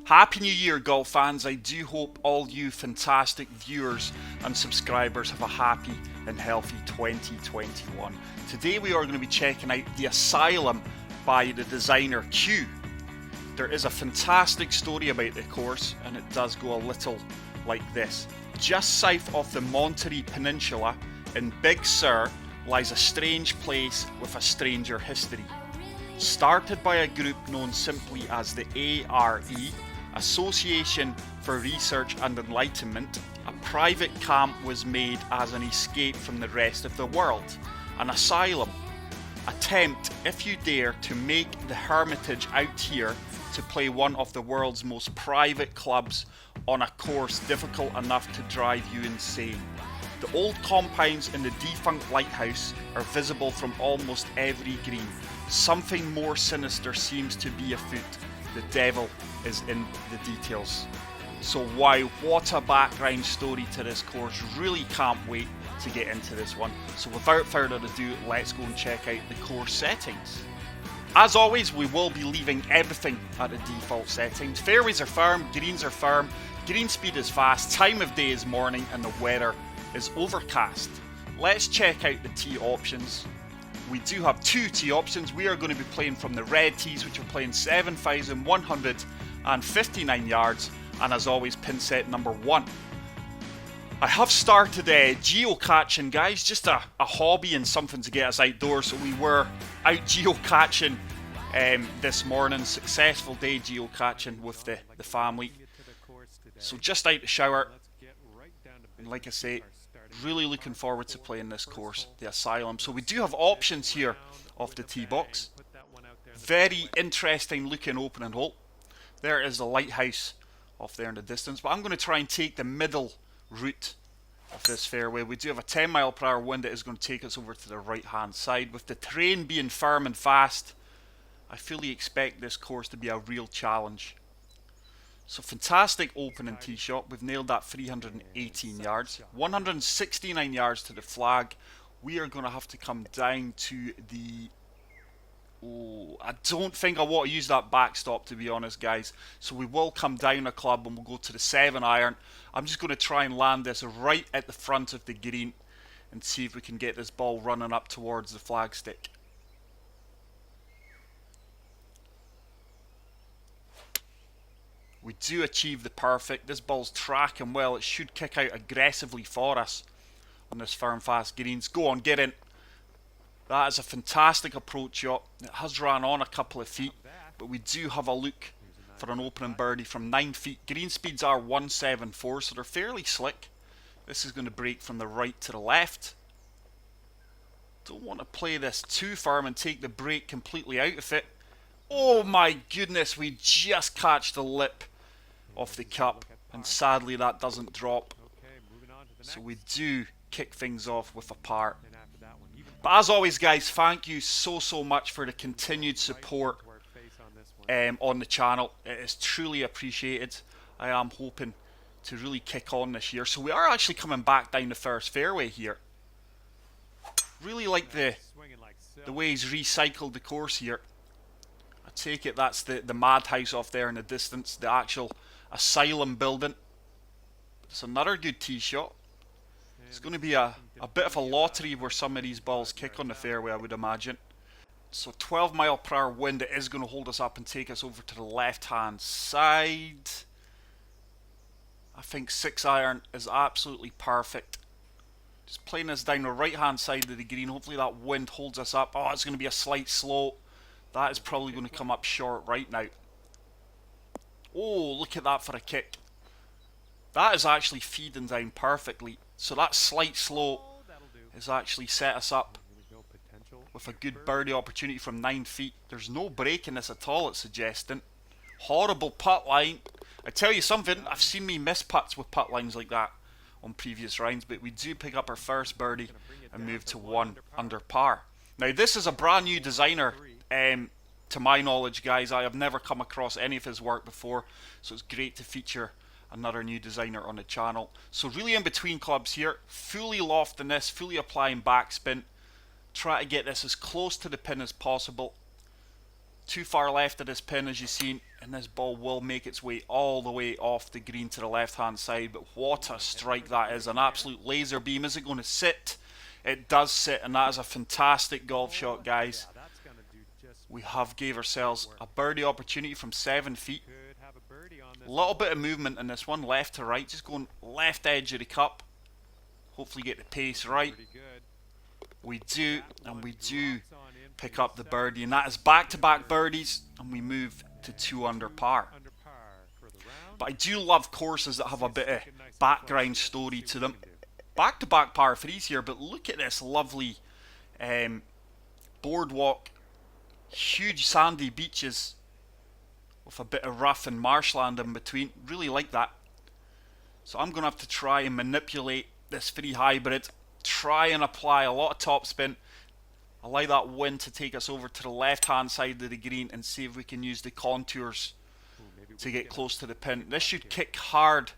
Happy New Year, golf fans. I do hope all you fantastic viewers and subscribers have a happy and healthy 2021. Today we are going to be checking out the Asylum by the designer Q. There is a fantastic story about the course, and it does go a little like this. Just south of the Monterey Peninsula in Big Sur lies a strange place with a stranger history. Started by a group known simply as the ARE, Association for Research and Enlightenment, a private camp was made as an escape from the rest of the world, an asylum. Attempt, if you dare, to make the Hermitage out here to play one of the world's most private clubs on a course difficult enough to drive you insane. The old compounds in the defunct lighthouse are visible from almost every green. Something more sinister seems to be afoot. The devil is in the details. So wow, what a background story to this course. Really can't wait to get into this one. So without further ado, let's go and check out the course settings. As always, we will be leaving everything at the default settings. Fairways are firm, greens are firm, green speed is fast, time of day is morning, and the weather is overcast. Let's check out the tee options. We do have two tee options. We are going to be playing from the red tees, which are playing 7,159 yards, and as always, pin set number 1. I have started geocaching, guys, just a hobby and something to get us outdoors. So we were out geocaching this morning. Successful day geocaching with the family. So just out the shower, and like I say, really looking forward to playing this course, the Asylum. So we do have options here off the tee box. Very interesting looking opening hole. There is the lighthouse off there in the distance, but I'm going to try and take the middle route of this fairway. We do have a 10-mile-per-hour wind that is going to take us over to the right hand side. With the terrain being firm and fast, I fully expect this course to be a real challenge. So fantastic opening tee shot. We've nailed that 318 yards. 169 yards to the flag. We are going to have to come down to the... Oh, I don't think I want to use that backstop, to be honest, guys. So we will come down a club and we'll go to the 7-iron. I'm just going to try and land this right at the front of the green and see if we can get this ball running up towards the flagstick. We do achieve the perfect. This ball's tracking well. It should kick out aggressively for us on this firm fast greens. Go on, get in. That is a fantastic approach shot. It has ran on a couple of feet, but we do have a look for an opening birdie from 9 feet. Green speeds are 174, so they're fairly slick. This is going to break from the right to the left. Don't want to play this too firm and take the break completely out of it. Oh my goodness, we just catch the lip off the cup, and sadly that doesn't drop. So we do kick things off with a par. But as always, guys, thank you so much for the continued support on the channel. It is truly appreciated. I am hoping to really kick on this year. So we are actually coming back down the first fairway here. Really like the way he's recycled the course here. I take it that's the madhouse off there in the distance, the actual Asylum building. It's another good tee shot. It's going to be a bit of a lottery where some of these balls kick on the fairway, I would imagine. So 12-mile-per-hour wind, it is going to hold us up and take us over to the left-hand side. I think 6-iron is absolutely perfect. Just playing this down the right-hand side of the green. Hopefully that wind holds us up. Oh, it's going to be a slight slope. That is probably going to come up short right now. Oh, look at that for a kick. That is actually feeding down perfectly. So that slight slope has actually set us up with a good birdie opportunity from 9 feet. There's no break in this at all, it's suggesting. Horrible putt line. I tell you something, I've seen me miss putts with putt lines like that on previous rounds, but we do pick up our first birdie and move to 1 under par. Now this is a brand new designer. To my knowledge, guys, I have never come across any of his work before, so it's great to feature another new designer on the channel. So really in between clubs here, fully lofting this, fully applying backspin, try to get this as close to the pin as possible. Too far left of this pin, as you've seen, and this ball will make its way all the way off the green to the left hand side. But what a strike that is, an absolute laser beam. Is it going to sit? It does sit, and that is a fantastic golf shot, guys. We have gave ourselves a birdie opportunity from 7 feet. A little bit of movement in this one, left to right, just going left edge of the cup. Hopefully get the pace right. We do, and we do pick up the birdie, and that is back-to-back birdies, and we move to 2 under par. But I do love courses that have a bit of background story to them. Back-to-back par 3s here, but look at this lovely boardwalk, huge sandy beaches with a bit of rough and marshland in between. Really like that. So I'm going to have to try and manipulate this 3 hybrid, try and apply a lot of topspin, allow that wind to take us over to the left hand side of the green, and see if we can use the contours to get close to the pin. This should kick hard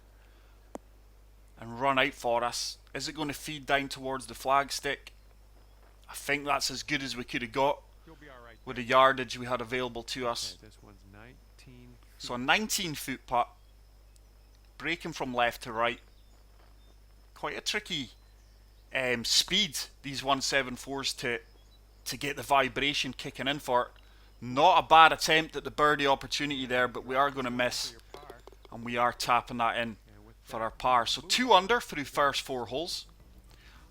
and run out for us. Is it going to feed down towards the flagstick? I think that's as good as we could have got with the yardage we had available to us. So a 19-foot putt, breaking from left to right. Quite a tricky speed, these 174s, to get the vibration kicking in for it. Not a bad attempt at the birdie opportunity there, but we are going to miss, and we are tapping that in for our par. So 2 under through first 4 holes.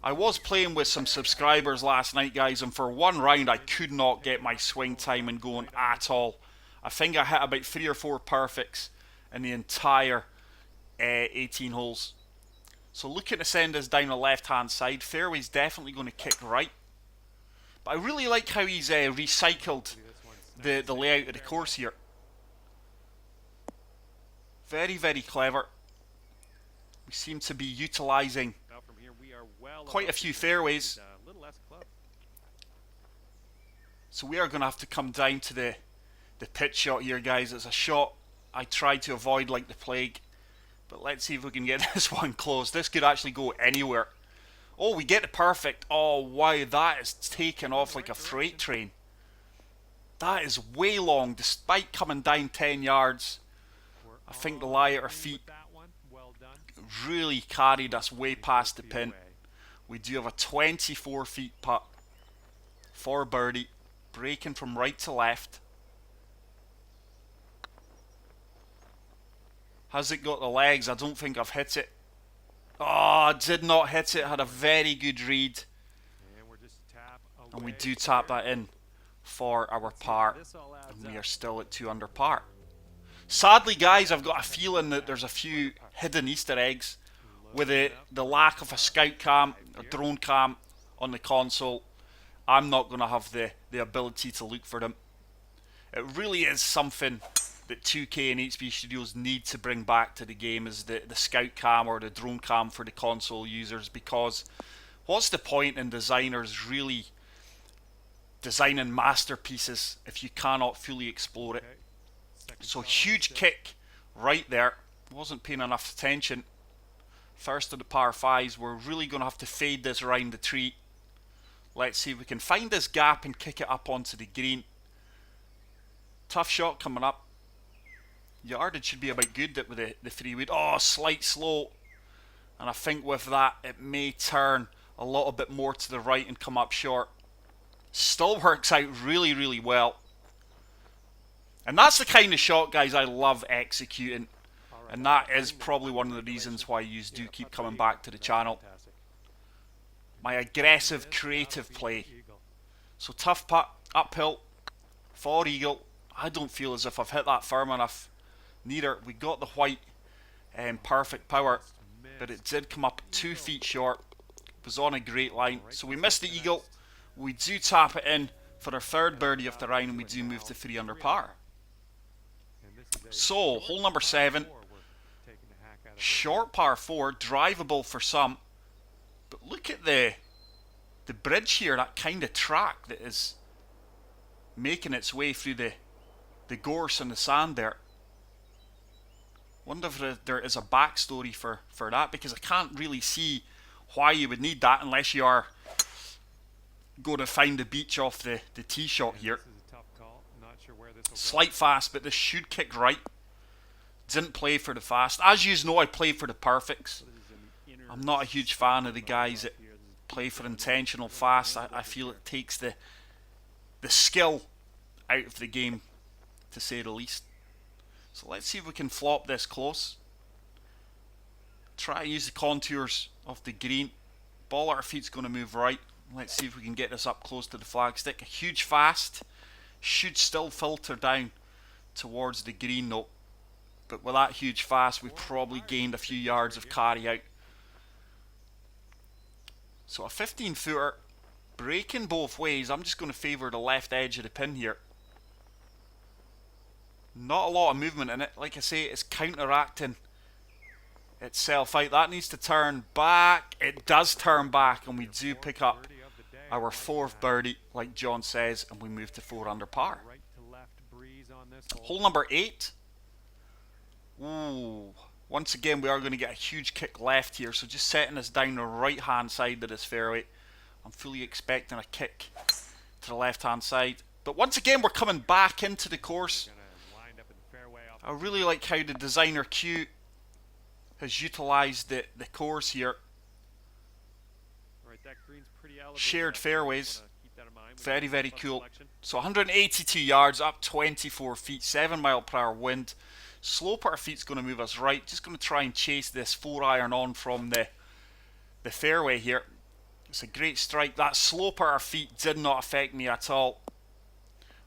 I was playing with some subscribers last night, guys, and for one round I could not get my swing timing going at all. I think I hit about 3 or 4 perfects in the entire 18 holes. So looking to send us down the left hand side. Fairway's definitely going to kick right. But I really like how he's recycled the layout of the course here. Very, very clever. We seem to be utilising quite a few fairways. So we are going to have to come down to the pitch shot here, guys. It's a shot I tried to avoid like the plague. But let's see if we can get this one close. This could actually go anywhere. Oh, we get the perfect. Oh, wow, that is taken off like a freight train. That is way long, despite coming down 10 yards. I think the lie at our feet really carried us way past the pin. We do have a 24 feet putt for birdie, breaking from right to left. Has it got the legs? I don't think I've hit it. Oh, I did not hit it. Had a very good read. And we do tap that in for our par. And we are still at 2 under par. Sadly, guys, I've got a feeling that there's a few hidden Easter eggs with the lack of a scout cam, a drone cam on the console. I'm not going to have the ability to look for them. It really is something that 2K and HB Studios need to bring back to the game, is the scout cam or the drone cam for the console users, because what's the point in designers really designing masterpieces if you cannot fully explore it? So huge kick right there. Wasn't paying enough attention. First of the par 5s. We're really going to have to fade this round the tree. Let's see if we can find this gap and kick it up onto the green. Tough shot coming up. Yardage should be about good with the 3-wood. Oh, slight slow. And I think with that it may turn a little bit more to the right and come up short. Still works out really, really well. And that's the kind of shot, guys, I love executing. And that is probably one of the reasons why you do keep coming back to the channel. My aggressive, creative play. So tough putt, uphill, for eagle. I don't feel as if I've hit that firm enough. Neither. We got the white perfect power, but it did come up 2 feet short. It was on a great line. So we missed the eagle. We do tap it in for our 3rd birdie of the round, and we do move to 3 under par. So, hole number 7. Short par 4, drivable for some. But look at the bridge here, that kind of track that is making its way through the gorse and the sand there. Wonder if there is a backstory for that, because I can't really see why you would need that unless you are going to find the beach off the tee shot here. Slight fast, but this should kick right. Didn't play for the fast. As you know, I play for the perfects. I'm not a huge fan of the guys that play for intentional fast. I feel it takes the skill out of the game, to say the least. So let's see if we can flop this close. Try to use the contours of the green. Ball at our feet's going to move right. Let's see if we can get this up close to the flagstick. A huge fast. Should still filter down towards the green though. But with that huge fast, we've probably gained a few yards of carry out. So a 15 footer, breaking both ways. I'm just going to favour the left edge of the pin here. Not a lot of movement in it. Like I say, it's counteracting itself out. That needs to turn back. It does turn back, and we do pick up our fourth birdie, like John says, and we move to 4 under par. Hole number 8. Ooh. Once again, we are going to get a huge kick left here, so just setting us down the right hand side of this fairway. I'm fully expecting a kick to the left hand side. But once again, we're coming back into the course. I really like how the designer Q has utilised the course here. Shared fairways. Very, very cool. So 182 yards, up 24 feet, 7 mile per hour wind. Slope at our feet's going to move us right. Just going to try and chase this 4-iron on from the fairway here. It's a great strike. That slope at our feet did not affect me at all.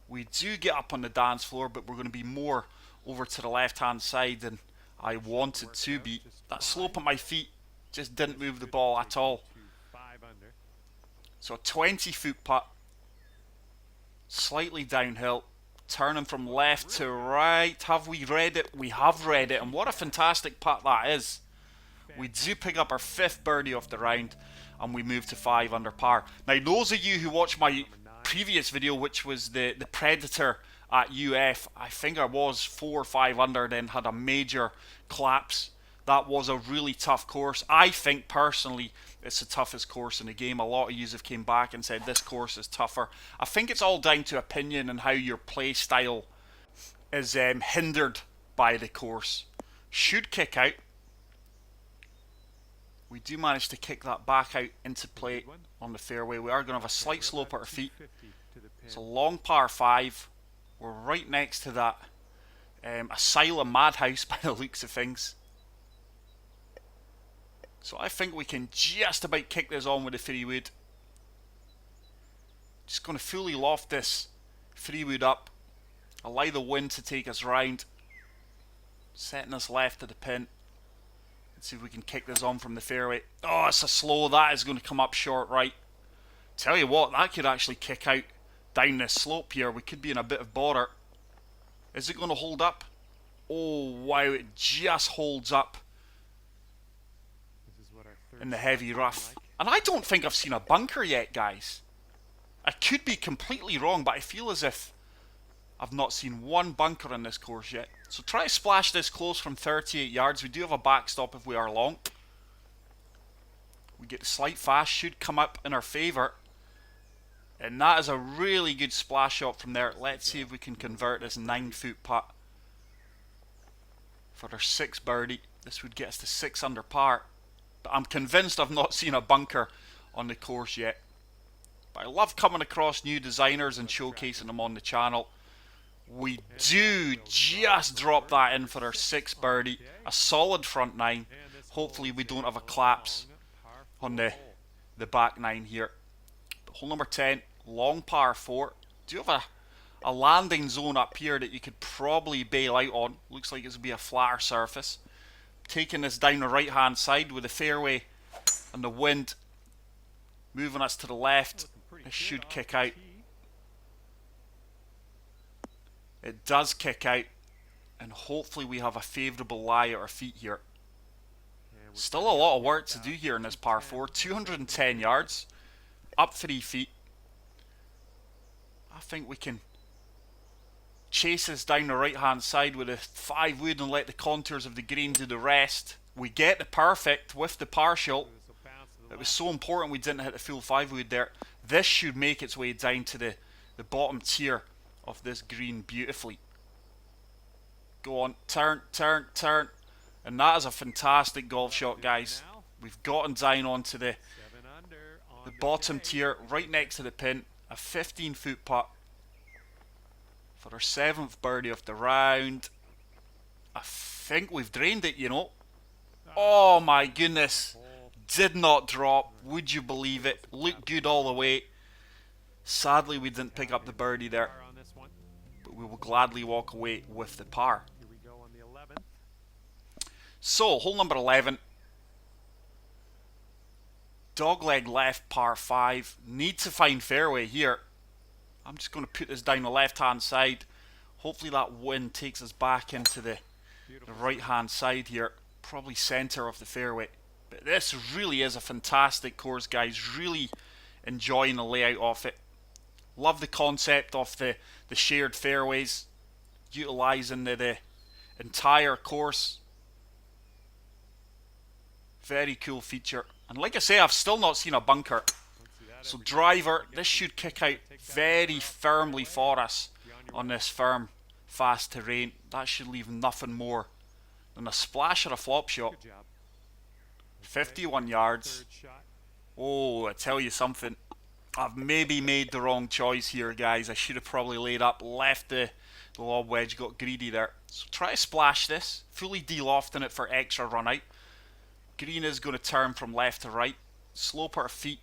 We do get up on the dance floor, but we're going to be more over to the left hand side than I wanted to be. That slope at my feet just didn't move the ball at all. So a 20 foot putt, slightly downhill, turning from left to right. Have we read it? We have read it, and what a fantastic putt that is. We do pick up our 5th birdie of the round, and we move to 5 under par. Now those of you who watched my previous video, which was the Predator at UF, I think I was 4 or 5 under, then had a major collapse. That was a really tough course. I think personally it's the toughest course in the game. A lot of you have came back and said this course is tougher. I think it's all down to opinion and how your play style is hindered by the course. Should kick out. We do manage to kick that back out into play on the fairway. We are going to have a slight slope at our feet. It's a long par 5. We're right next to that Asylum madhouse by the looks of things. So I think we can just about kick this on with the 3-wood. Just going to fully loft this 3-wood up. Allow the wind to take us round. Setting us left of the pin. Let's see if we can kick this on from the fairway. Oh, it's a slow. That is going to come up short right. Tell you what, that could actually kick out down this slope here. We could be in a bit of bother. Is it going to hold up? Oh, wow, it just holds up in the heavy rough. And I don't think I've seen a bunker yet, guys. I could be completely wrong, but I feel as if I've not seen one bunker in this course yet. So try to splash this close from 38 yards. We do have a backstop if we are long. We get the slight fast, should come up in our favour. And that is a really good splash shot from there. Let's see if we can convert this 9-foot putt for our 6th birdie. This would get us to 6 under par. But I'm convinced I've not seen a bunker on the course yet. But I love coming across new designers and showcasing them on the channel. We do just drop that in for our 6th birdie. A solid front 9. Hopefully we don't have a collapse on the back 9 here. Hole number 10, long par 4. Do you have a landing zone up here that you could probably bail out on? Looks like it's going to be a flatter surface. Taking this down the right hand side with the fairway and the wind moving us to the left. It should kick out. It does kick out, and hopefully we have a favourable lie at our feet here. Still a lot of work to do here in this par 4. 210 yards. Up 3 feet. I think we can chase this down the right hand side with a 5-wood and let the contours of the green do the rest. We get the perfect with the partial. It was so important we didn't hit the full 5-wood there. This should make its way down to the bottom tier of this green beautifully. Go on, turn, turn, turn. And that is a fantastic golf shot, guys. We've gotten down onto the bottom tier, right next to the pin. A 15-foot putt for our 7th birdie of the round. I think we've drained it, you know. Oh my goodness. Did not drop. Would you believe it? Looked good all the way. Sadly, we didn't pick up the birdie there. But we will gladly walk away with the par. So, hole number 11. Dogleg left, par 5. Need to find fairway here. I'm just going to put this down the left-hand side. Hopefully that wind takes us back into the right-hand side here. Probably centre of the fairway. But this really is a fantastic course, guys. Really enjoying the layout of it. Love the concept of the shared fairways. Utilising the entire course. Very cool feature. And like I say, I've still not seen a bunker. So driver, this should kick out very firmly for us on this firm, fast terrain. That should leave nothing more than a splash or a flop shot. 51 yards. Oh, I tell you something. I've maybe made the wrong choice here, guys. I should have probably laid up, left the lob wedge, got greedy there. So try to splash this, fully de-lofting it for extra run out. Green is going to turn from left to right. Slope our feet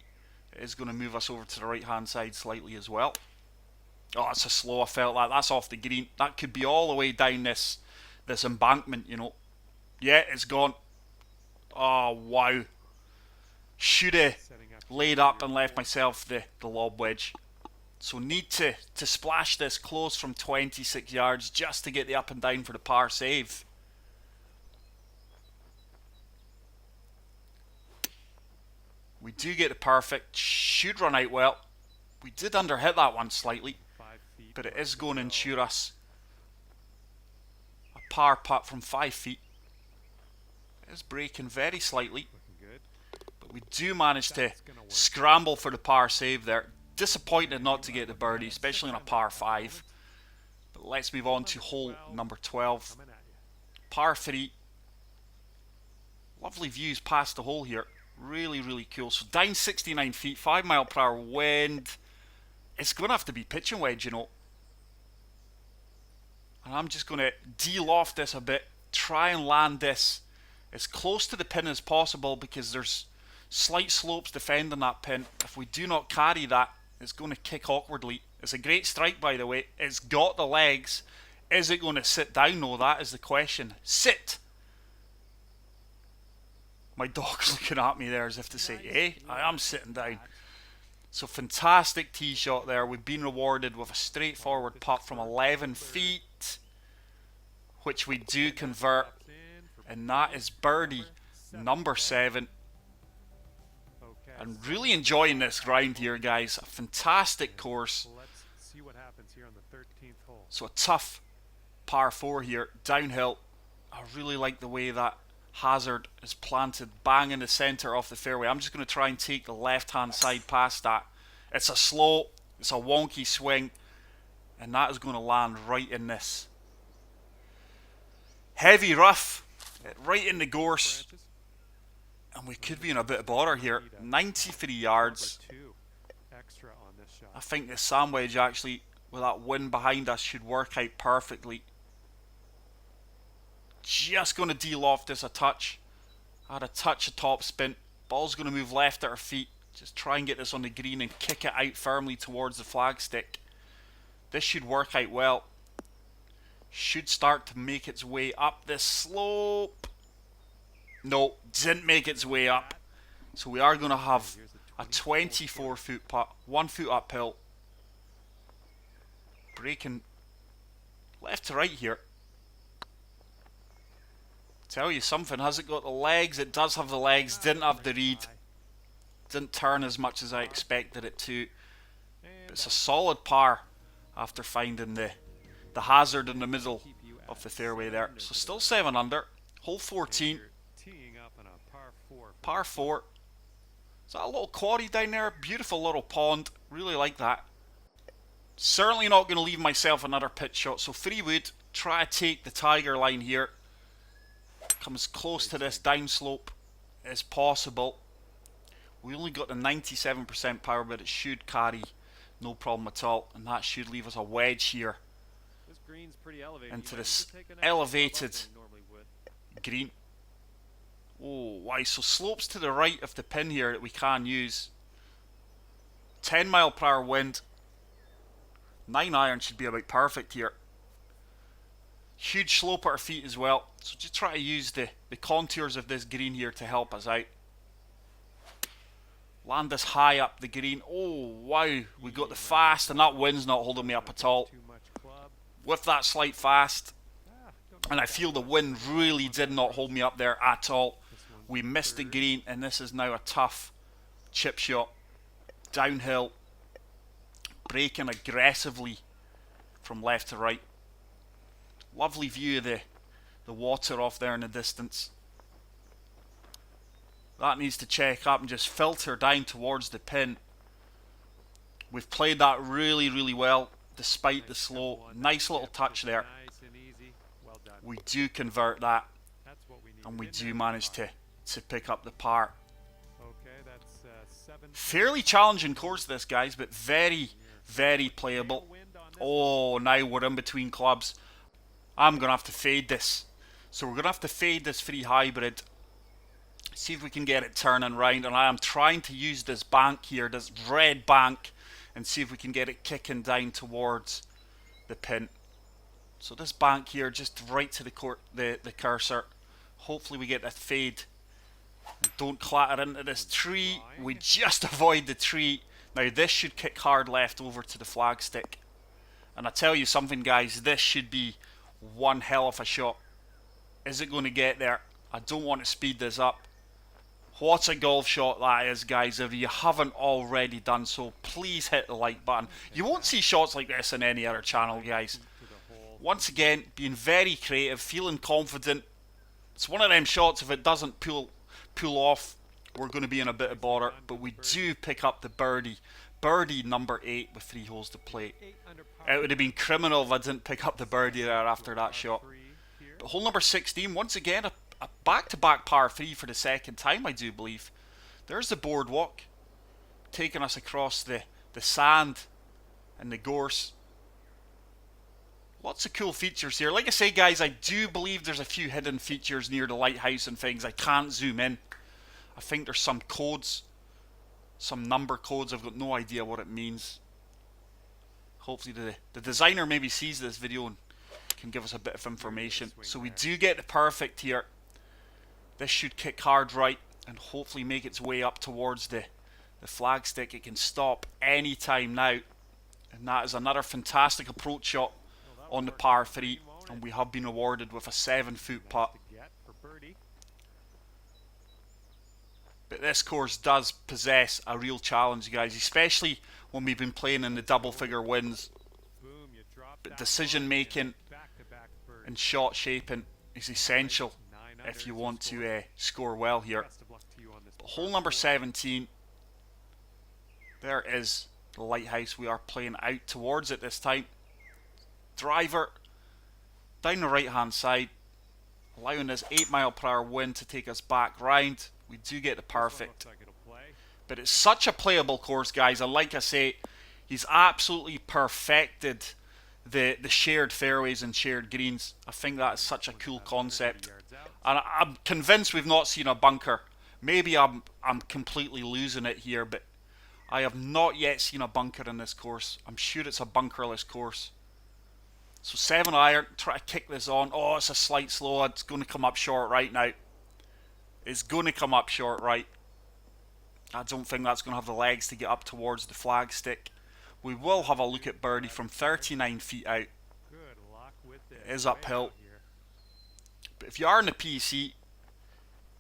is going to move us over to the right hand side slightly as well. Oh, that's a slow. I felt that. That's off the green. That could be all the way down this embankment, you know. Yeah, it's gone. Oh, wow. Should have laid up and left myself the lob wedge. So need to splash this close from 26 yards just to get the up and down for the par save. We do get the perfect. Should run out well. We did underhit that one slightly, but it is going to ensure us a par putt from 5 feet. It is breaking very slightly, but we do manage to scramble for the par save there. Disappointed not to get the birdie, especially on a par 5. But let's move on to hole number 12. Par 3. Lovely views past the hole here. Really, really cool. So down 69 feet, 5 mile per hour wind. It's going to have to be pitching wedge, you know. And I'm just going to de-loft this a bit. Try and land this as close to the pin as possible because there's slight slopes defending that pin. If we do not carry that, it's going to kick awkwardly. It's a great strike, by the way. It's got the legs. Is it going to sit down? No, that is the question. Sit! My dog's looking at me there as if to say, hey, I am sitting down. So fantastic tee shot there. We've been rewarded with a straightforward putt from 11 feet, which we do convert. And that is birdie number 7. I'm really enjoying this grind here, guys. A fantastic course. So a tough par 4 here, downhill. I really like the way that hazard is planted bang in the centre of the fairway. I'm just going to try and take the left hand side past that. It's a slow, it's a wonky swing, and that is going to land right in this heavy rough, right in the gorse, and we could be in a bit of bother here. 93 yards. I think the sand wedge actually, with that wind behind us, should work out perfectly. Just going to de-loft this a touch. Add a touch of top spin. Ball's going to move left at our feet. Just try and get this on the green and kick it out firmly towards the flagstick. This should work out well. Should start to make its way up this slope. No, didn't make its way up. So we are going to have a 24-foot putt. 1 foot uphill. Breaking left to right here. Tell you something, has it got the legs? It does have the legs. Didn't have the read. Didn't turn as much as I expected it to. But it's a solid par after finding the hazard in the middle of the fairway there. So still 7 under. Hole 14. Par 4. Is that a little quarry down there? Beautiful little pond. Really like that. Certainly not going to leave myself another pitch shot. So 3-wood, try to take the tiger line here. Come as close to this downslope as possible. We only got the 97% power, but it should carry no problem at all. And that should leave us a wedge here into this elevated green. Oh, why? So slopes to the right of the pin here that we can use. 10 mile per hour wind. 9 iron should be about perfect here. Huge slope at our feet as well. So just try to use the contours of this green here to help us out. Land this high up the green. Oh, wow. We got the fast, and that wind's not holding me up at all. With that slight fast, and I feel the wind really did not hold me up there at all. We missed the green, and this is now a tough chip shot. Downhill, braking aggressively from left to right. Lovely view of the water off there in the distance. That needs to check up and just filter down towards the pin. We've played that really, really well despite the slow. Nice little touch there. We do convert that, and we do manage to pick up the par. Fairly challenging course this, guys, but very, very playable. Oh, now we're in between clubs. I'm going to have to fade this. So we're going to have to fade this free hybrid. See if we can get it turning round. And I am trying to use this bank here, this red bank, and see if we can get it kicking down towards the pin. So this bank here, just right to the cursor. Hopefully we get that fade. And don't clatter into this tree. We just avoid the tree. Now this should kick hard left over to the flagstick. And I tell you something, guys, this should be one hell of a shot. Is it going to get there? I don't want to speed this up. What a golf shot that is, guys. If you haven't already done so, please hit the like button. You won't see shots like this on any other channel, guys. Once again, being very creative, feeling confident. It's one of them shots, if it doesn't pull off, we're going to be in a bit of bother. But we do pick up the birdie. Birdie number 8 with 3 holes to play. It would have been criminal if I didn't pick up the birdie there after that shot. But hole number 16, once again, a back-to-back par 3 for the second time, I do believe. There's the boardwalk, taking us across the sand and the gorse. Lots of cool features here. Like I say, guys, I do believe there's a few hidden features near the lighthouse and things. I can't zoom in. I think there's some codes, some number codes. I've got no idea what it means. Hopefully the designer maybe sees this video and can give us a bit of information. So we do get the perfect here. This should kick hard right and hopefully make its way up towards the flagstick. It can stop any time now. And that is another fantastic approach shot on the par 3. And we have been awarded with a 7-foot putt. But this course does possess a real challenge, guys, especially when we've been playing in the double-figure wins. But decision making and shot shaping is essential if you want to score well here. But hole number 17, there is the lighthouse. We are playing out towards it this time. Driver down the right hand side, allowing this 8 mile per hour wind to take us back round. We do get the perfect. But it's such a playable course, guys, and like I say, he's absolutely perfected the shared fairways and shared greens. I think that is such a cool concept, and I'm convinced we've not seen a bunker. Maybe I'm completely losing it here, but I have not yet seen a bunker in this course. I'm sure it's a bunkerless course. So 7 iron, try to kick this on. Oh, it's a slight slow. It's going to come up short right now. It's going to come up short right. I don't think that's going to have the legs to get up towards the flagstick. We will have a look at birdie from 39 feet out. It is uphill. But if you are in the PC,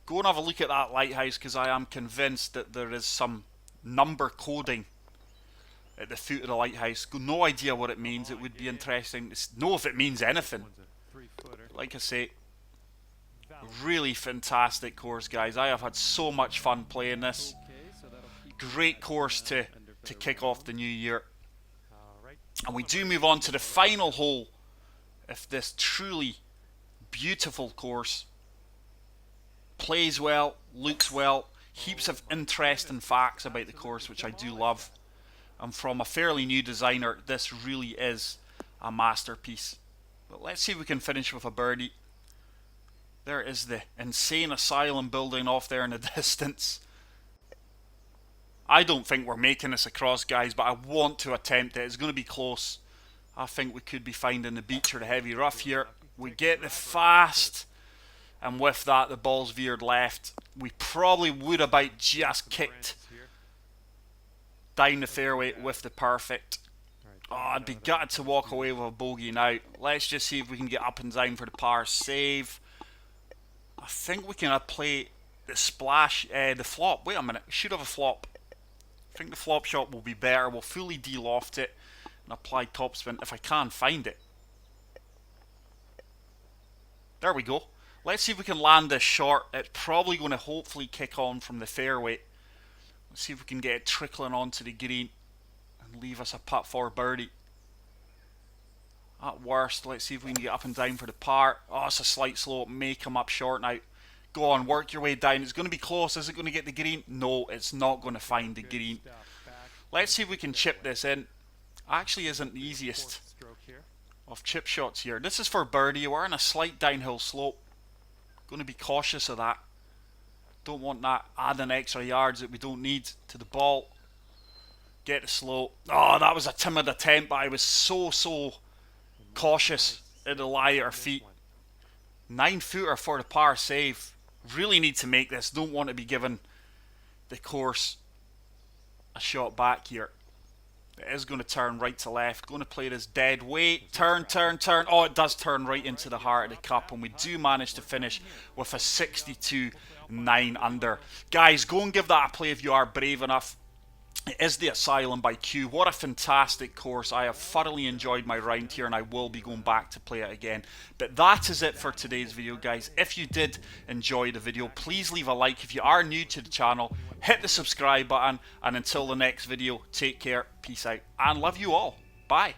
go and have a look at that lighthouse, because I am convinced that there is some number coding at the foot of the lighthouse. Got no idea what it means. It would be interesting to know if it means anything. Like I say, really fantastic course, guys. I have had so much fun playing this. Great course to kick off the new year. And we do move on to the final hole of this truly beautiful course. Plays well, looks well, heaps of interesting facts about the course, which I do love. And from a fairly new designer, this really is a masterpiece. But let's see if we can finish with a birdie. There is the insane Asylum building off there in the distance. I don't think we're making this across, guys, but I want to attempt it. It's going to be close. I think we could be finding the beach or the heavy rough here. We get the fast, and with that the ball's veered left. We probably would have about just kicked down the fairway with the perfect. Oh, I'd be gutted to walk away with a bogey now. Let's just see if we can get up and down for the par save. I think we can play the splash, the flop. Wait a minute, we should have a flop. I think the flop shot will be better. We'll fully de-loft it and apply topspin if I can find it. There we go. Let's see if we can land this short. It's probably going to hopefully kick on from the fairway. Let's see if we can get it trickling onto the green and leave us a putt for birdie. At worst, let's see if we can get up and down for the par. Oh, it's a slight slope. May come up short now. Go on, work your way down. It's going to be close. Is it going to get the green? No, it's not going to find the green. Let's see if we can chip this in. Actually isn't the easiest of chip shots here. This is for birdie. We're on a slight downhill slope. Going to be cautious of that. Don't want that adding extra yards that we don't need to the ball. Get the slope. Oh, that was a timid attempt, but I was so cautious. It'll lie at our feet. 9-footer for the par save. Really need to make this. Don't want to be given the course a shot back here. It is going to turn right to left. Going to play this dead weight. Turn. Oh, it does turn right into the heart of the cup. And we do manage to finish with a 62 9 under. Guys, go and give that a play if you are brave enough. It is the Asylum by Q. What a fantastic course. I have thoroughly enjoyed my round here and I will be going back to play it again. But that is it for today's video, guys. If you did enjoy the video, please leave a like. If you are new to the channel, hit the subscribe button. And until the next video, take care, peace out, and love you all. Bye.